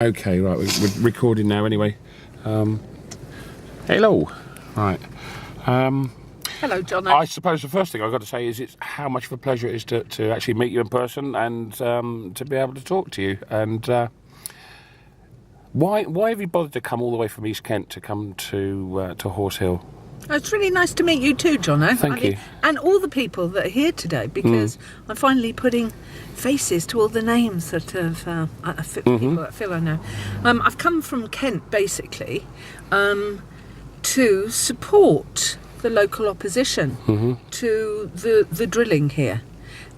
Okay, right, we're recording now anyway. Hello. Right. Hello, John. I suppose the first thing I've got to say is it's how much of a pleasure it is to actually meet you in person and to be able to talk to you. And why have you bothered to come all the way from East Kent to come to Horse Hill? It's really nice to meet you too, Jono. Thank you. And all the people that are here today, because I'm finally putting faces to all the names that have people that feel I know. I've come from Kent, basically, to support the local opposition to the drilling here.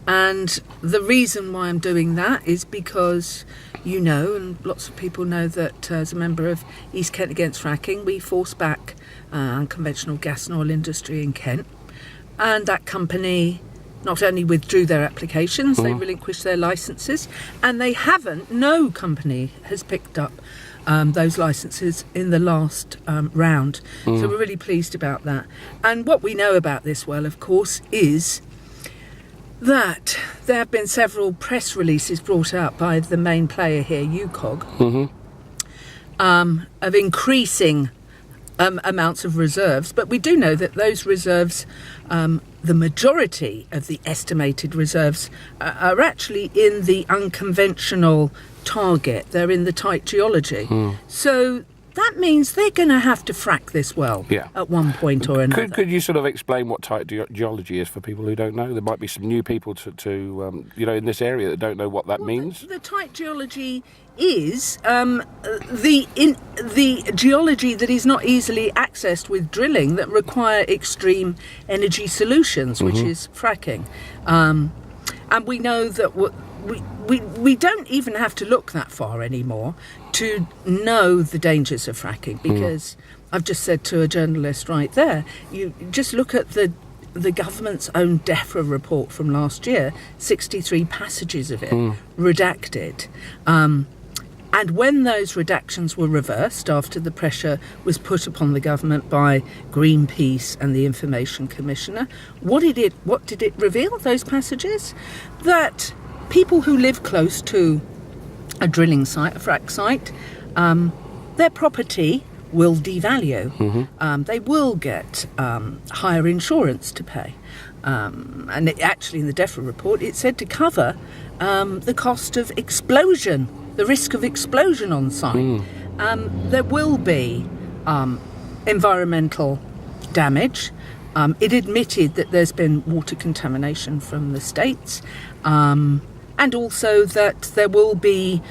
And the reason why I'm doing that is because you know, and lots of people know, that as a member of East Kent Against Fracking, we force back unconventional gas and oil industry in Kent. And that company not only withdrew their applications, they relinquished their licences, and no company has picked up those licences in the last round. So we're really pleased about that. And what we know about this well, of course, is that there have been several press releases brought out by the main player here, UCOG, of increasing amounts of reserves. But we do know that those reserves, the majority of the estimated reserves, are actually in the unconventional target. They're in the tight geology. So that means they're going to have to frack this well at one point or another. Could you sort of explain what tight geology is for people who don't know? There might be some new people to in this area that don't know what that means. The tight geology is the geology that is not easily accessed with drilling, that require extreme energy solutions, which is fracking. And we know that we don't even have to look that far anymore to know the dangers of fracking, because I've just said to a journalist right there, you just look at the government's own DEFRA report from last year, 63 passages of it redacted. And when those redactions were reversed after the pressure was put upon the government by Greenpeace and the Information Commissioner, what did it reveal, those passages? That people who live close to a drilling site, a frack site, their property will devalue. They will get higher insurance to pay. And actually in the DEFRA report, it said to cover the cost of explosion, the risk of explosion on site. There will be environmental damage. It admitted that there's been water contamination from the States, and also that there will be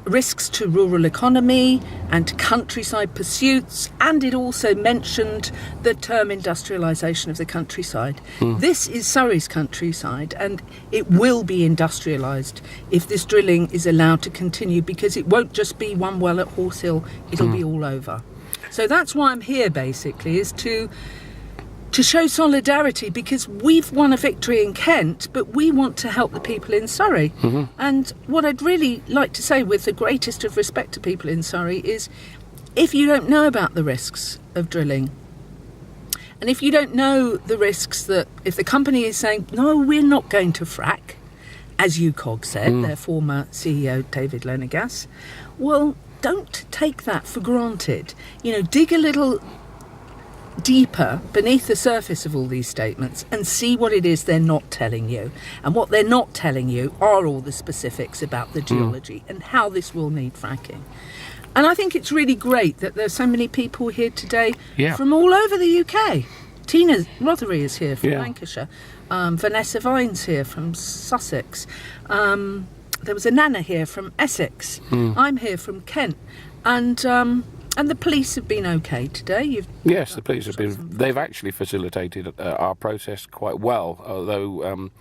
risks to rural economy and to countryside pursuits, and it also mentioned the term industrialisation of the countryside. This is Surrey's countryside, and it will be industrialised if this drilling is allowed to continue, because it won't just be one well at Horse Hill, it'll be all over. So that's why I'm here, basically, is to show solidarity, because we've won a victory in Kent, but we want to help the people in Surrey. And what I'd really like to say, with the greatest of respect to people in Surrey, is if you don't know about the risks of drilling, and if you don't know the risks that if the company is saying, no, we're not going to frack, as UCOG said, their former CEO, David Lenegas, well, don't take that for granted. Dig a little deeper beneath the surface of all these statements and see what it is they're not telling you. And what they're not telling you are all the specifics about the geology and how this will need fracking. And I think it's really great that there's so many people here today from all over the UK. Tina Rothery is here from Lancashire. Vanessa Vine's here from Sussex. There was a Nana here from Essex. I'm here from Kent. And the police have been okay today. Yes, the police have been. They've actually facilitated our protest quite well, although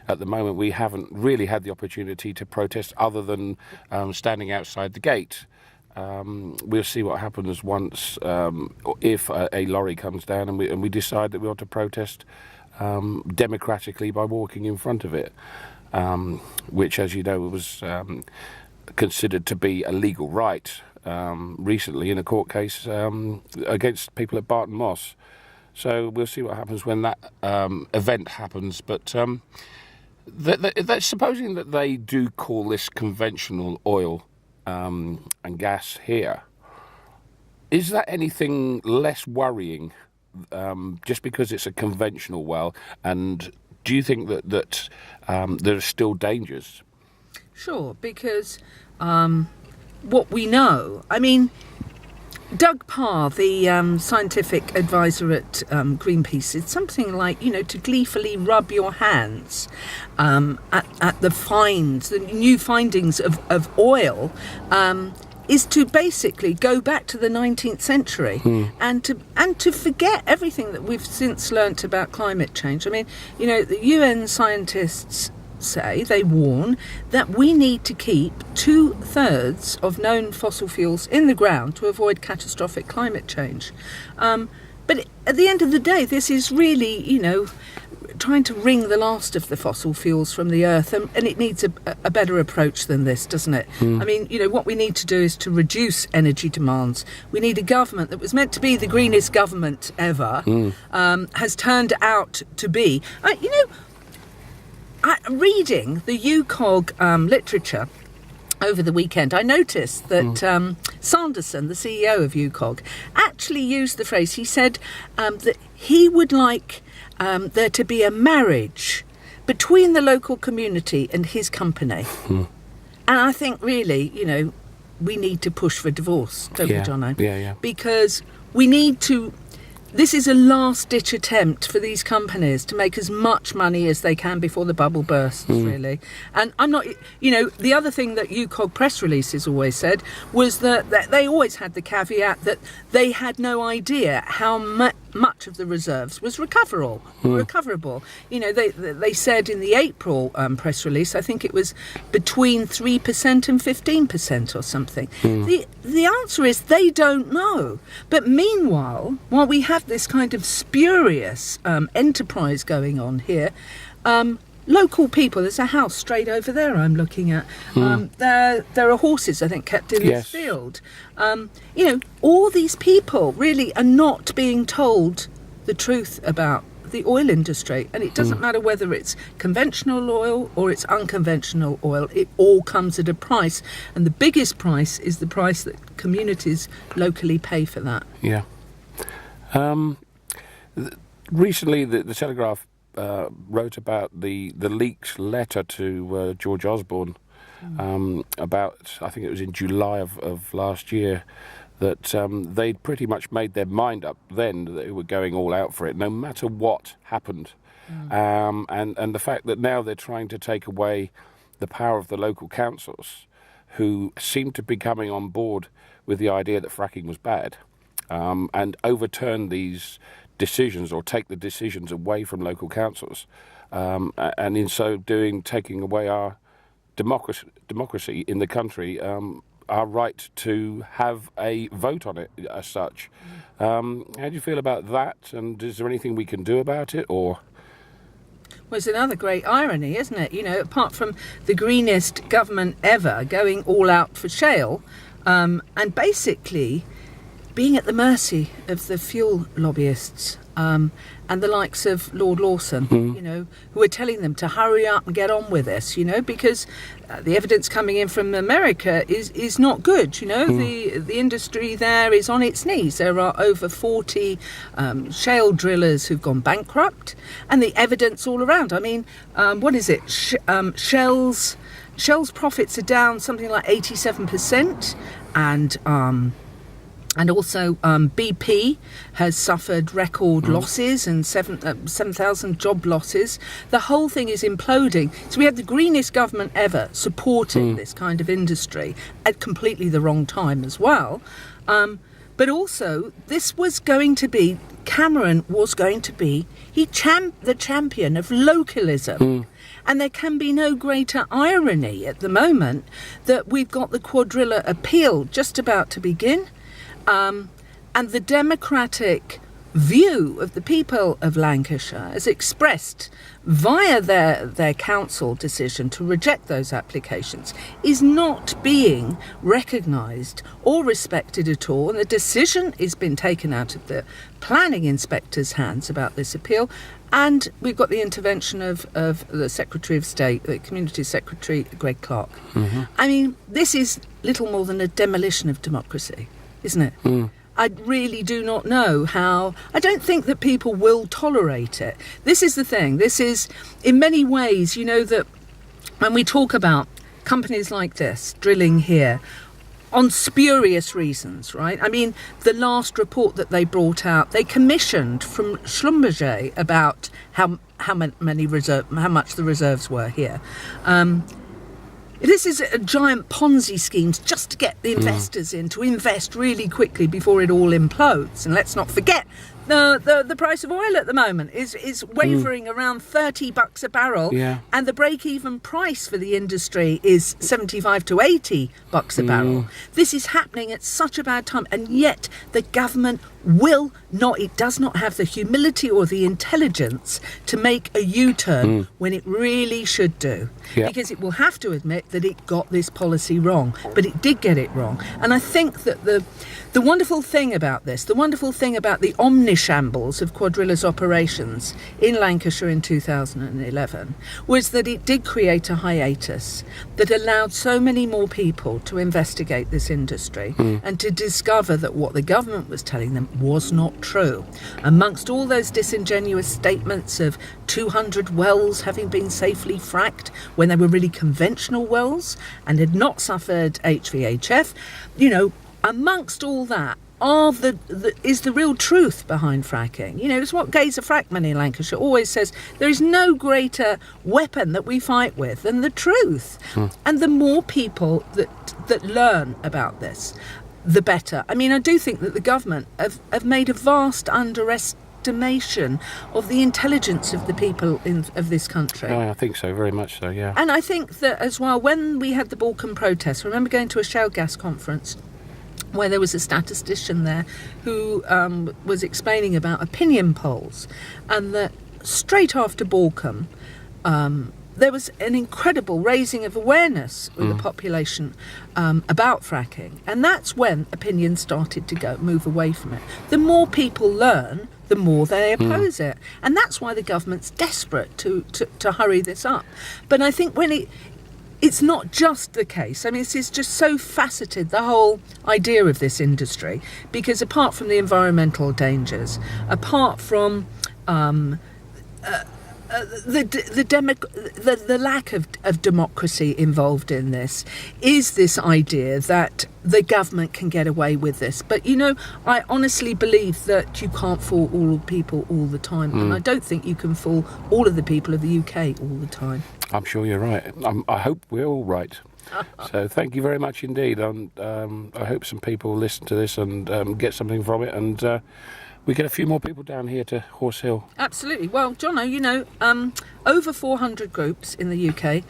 at the moment we haven't really had the opportunity to protest other than standing outside the gate. We'll see what happens once, if a lorry comes down and we decide that we want to protest democratically by walking in front of it, which, as you know, was considered to be a legal right recently in a court case against people at Barton Moss. So we'll see what happens when that event happens. But supposing that they do call this conventional oil, and gas here. Is that anything less worrying just because it's a conventional well? And do you think that there are still dangers? Sure, because what we know, I mean, Doug Parr, the scientific advisor at Greenpeace, it's something like, to gleefully rub your hands at the new findings of oil, is to basically go back to the 19th century and to forget everything that we've since learnt about climate change. I mean, the UN scientists say, they warn, that we need to keep 2/3 of known fossil fuels in the ground to avoid catastrophic climate change. But at the end of the day, this is really, trying to wring the last of the fossil fuels from the earth, and it needs a better approach than this, doesn't it? I mean, what we need to do is to reduce energy demands. We need a government that was meant to be the greenest government ever, has turned out to be. Reading the UKOG literature over the weekend, I noticed that Sanderson, the CEO of UKOG, actually used the phrase, he said that he would like there to be a marriage between the local community and his company. And I think really, we need to push for divorce, don't we, Jono? Yeah. Because we need to... This is a last-ditch attempt for these companies to make as much money as they can before the bubble bursts, really. And I'm not... the other thing that UKOG press releases always said was that they always had the caveat that they had no idea how much of the reserves was recoverable. They said in the April press release, I think it was between 3% and 15% or something. The answer is they don't know. But meanwhile, while we have this kind of spurious enterprise going on here, local people, there's a house straight over there I'm looking at. There are horses, I think, kept in this field. All these people really are not being told the truth about the oil industry. And it doesn't matter whether it's conventional oil or it's unconventional oil. It all comes at a price. And the biggest price is the price that communities locally pay for that. Yeah. Recently, the Telegraph wrote about the leaked letter to George Osborne about, I think it was in July of last year, that they'd pretty much made their mind up then that they were going all out for it, no matter what happened. And the fact that now they're trying to take away the power of the local councils, who seem to be coming on board with the idea that fracking was bad, and overturn these decisions or take the decisions away from local councils, and in so doing taking away our democracy in the country, our right to have a vote on it as such. How do you feel about that, and is there anything we can do about it? Or well, it's another great irony, isn't it? Apart from the greenest government ever going all out for shale, and basically being at the mercy of the fuel lobbyists and the likes of Lord Lawson, who are telling them to hurry up and get on with this, because the evidence coming in from America is not good. The industry there is on its knees. There are over 40 shale drillers who've gone bankrupt, and the evidence all around. I mean, what is it? Shell's profits are down something like 87%, and also BP has suffered record losses and 7,000 job losses. The whole thing is imploding. So we had the greenest government ever supporting this kind of industry at completely the wrong time as well. But also, this was going to be, Cameron was going to be the champion of localism. And there can be no greater irony at the moment that we've got the Quadrilla appeal just about to begin. And the Democratic view of the people of Lancashire, as expressed via their council decision to reject those applications, is not being recognised or respected at all, and the decision has been taken out of the planning inspector's hands about this appeal. And we've got the intervention of the Secretary of State, the Community Secretary, Greg Clark. Mm-hmm. I mean, this is little more than a demolition of democracy, isn't it? Mm. I really do not know how. I don't think that people will tolerate it. This is the thing. This is, in many ways, you know, that when we talk about companies like this drilling here on spurious reasons, right? I mean, the last report that they brought out, they commissioned from Schlumberger about how much the reserves were here. This is a giant Ponzi scheme just to get the investors in to invest really quickly before it all implodes. And let's not forget, the price of oil at the moment is wavering around $30 a barrel, and the break-even price for the industry is $75 to $80 a barrel. This is happening at such a bad time, and yet the government will not. It does not have the humility or the intelligence to make a U-turn when it really should do, because it will have to admit that it got this policy wrong, but it did get it wrong. And I think that the wonderful thing about this, the wonderful thing about the omnishambles of Quadrilla's operations in Lancashire in 2011 was that it did create a hiatus that allowed so many more people to investigate this industry and to discover that what the government was telling them was not true. Amongst all those disingenuous statements of 200 wells having been safely fracked when they were really conventional wells and had not suffered HVHF, you know, amongst all that is the real truth behind fracking. You know, it's what Gazer Frackman in Lancashire always says: there is no greater weapon that we fight with than the truth. And the more people that learn about this, the better. I mean, I do think that the government have made a vast underestimation of the intelligence of the people of this country. Oh, I think so, very much so, yeah. And I think that as well, when we had the Balkan protests, I remember going to a shale gas conference where there was a statistician there who was explaining about opinion polls, and that straight after Balkan, there was an incredible raising of awareness with the population about fracking, and that's when opinions started to move away from it. The more people learn, the more they oppose it, and that's why the government's desperate to hurry this up. But I think when it's not just the case. I mean, this is just so faceted, the whole idea of this industry, because apart from the environmental dangers, apart from the lack of democracy involved in this, is this idea that the government can get away with this. But, you know, I honestly believe that you can't fool all people all the time. And I don't think you can fool all of the people of the UK all the time. I'm sure you're right. I hope we're all right. So thank you very much indeed. And I hope some people listen to this and get something from it. And we get a few more people down here to Horse Hill. Absolutely. Well, Jono, you know, over 400 groups in the UK.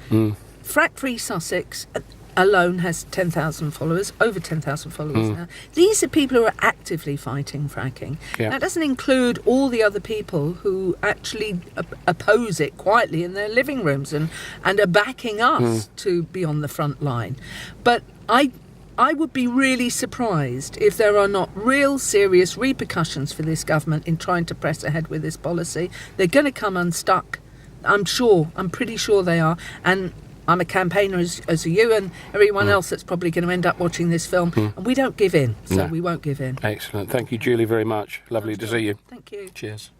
Frack Free Sussex alone has 10,000 followers, over 10,000 followers now. These are people who are actively fighting fracking. That doesn't include all the other people who actually oppose it quietly in their living rooms and are backing us to be on the front line. But I would be really surprised if there are not real serious repercussions for this government in trying to press ahead with this policy. They're going to come unstuck. I'm pretty sure they are. And I'm a campaigner as you and everyone else that's probably going to end up watching this film. And we don't give in, so we won't give in. Excellent. Thank you, Julie, very much. Lovely to see you. Thank you. Cheers.